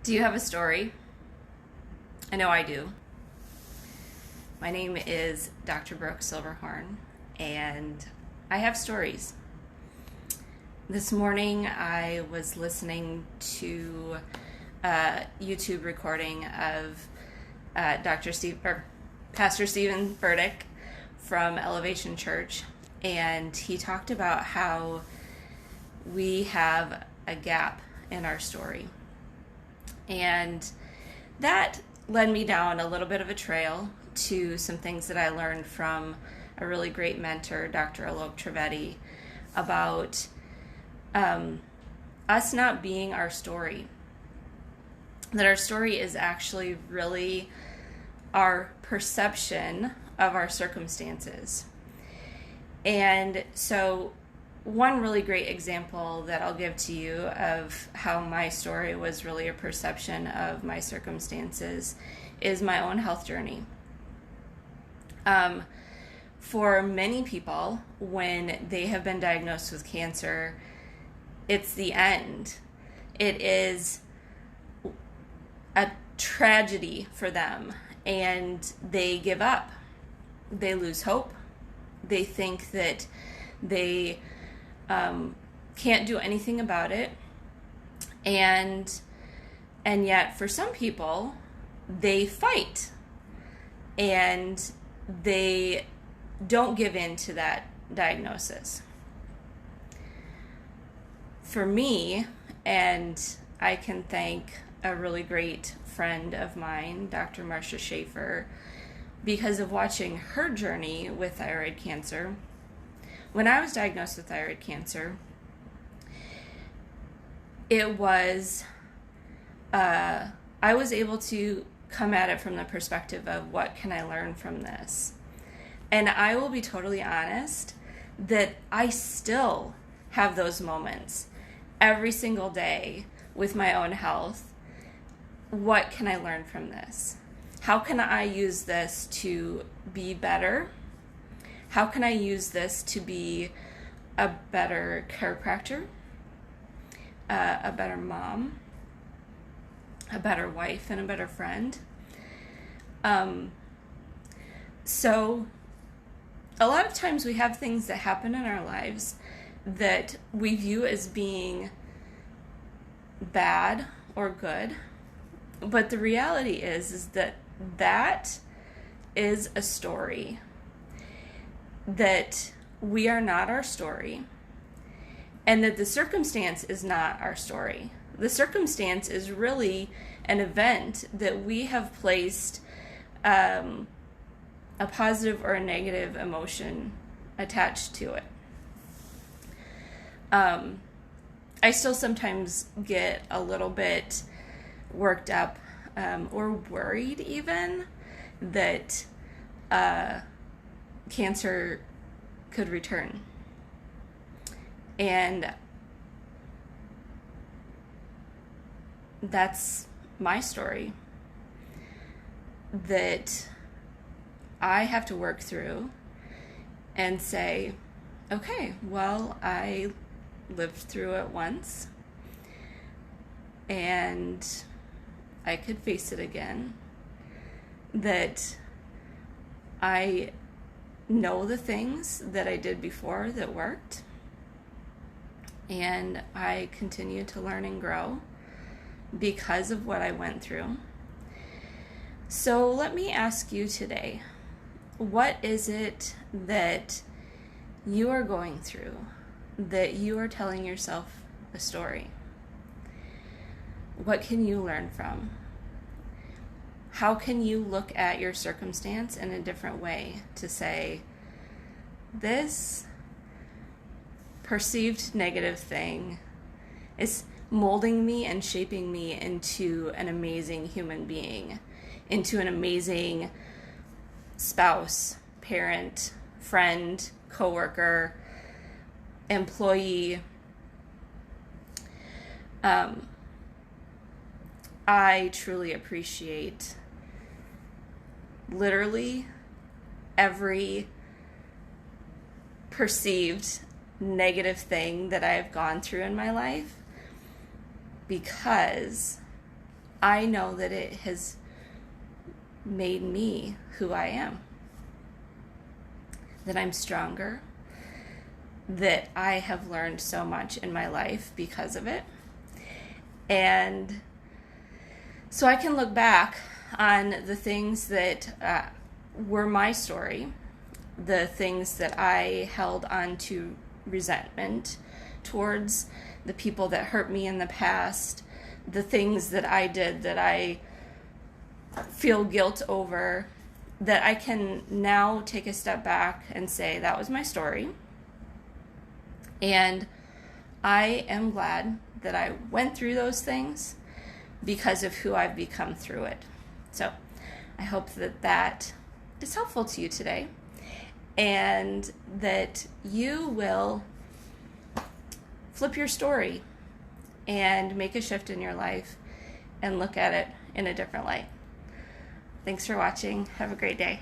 Do you have a story? I know I do. My name is Dr. Brooke Silverhorn, and I have stories. This morning I was listening to a YouTube recording of Pastor Stephen Burdick from Elevation Church, and he talked about how we have a gap in our story. And that led me down a little bit of a trail to some things that I learned from a really great mentor, Dr. Alok Trivedi, about us not being our story. That our story is actually really our perception of our circumstances. And so one really great example that I'll give to you of how my story was really a perception of my circumstances is my own health journey. For many people, when they have been diagnosed with cancer, it's the end. It is a tragedy for them, and they give up. They lose hope. They think that they can't do anything about it, and yet for some people they fight and they don't give in to that diagnosis. For me, and I can thank a really great friend of mine, Dr. Marcia Schaefer, because of watching her journey with thyroid cancer. When I was diagnosed with thyroid cancer, it was, I was able to come at it from the perspective of what can I learn from this? And I will be totally honest that I still have those moments every single day with my own health. What can I learn from this? How can I use this to be better? How can I use this to be a better chiropractor, a better mom, a better wife, and a better friend? So a lot of times we have things that happen in our lives that we view as being bad or good. But the reality is that is a story. That we are not our story, and that the circumstance is not our story. The circumstance is really an event that we have placed a positive or a negative emotion attached to it. I still sometimes get a little bit worked up or worried even that cancer could return. And that's my story that I have to work through and say, okay, well, I lived through it once and I could face it again. That I know the things that I did before that worked, and I continue to learn and grow because of what I went through. So let me ask you today, what is it that you are going through that you are telling yourself a story? What can you learn from? How can you look at your circumstance in a different way to say, this perceived negative thing is molding me and shaping me into an amazing human being, into an amazing spouse, parent, friend, coworker, employee. I truly appreciate literally every perceived negative thing that I've gone through in my life, because I know that it has made me who I am. That I'm stronger, that I have learned so much in my life because of it. And so I can look back on the things that were my story, the things that I held on to resentment towards, the people that hurt me in the past, the things that I did that I feel guilt over, that I can now take a step back and say, that was my story. And I am glad that I went through those things because of who I've become through it. So I hope that that is helpful to you today, and that you will flip your story and make a shift in your life and look at it in a different light. Thanks for watching. Have a great day.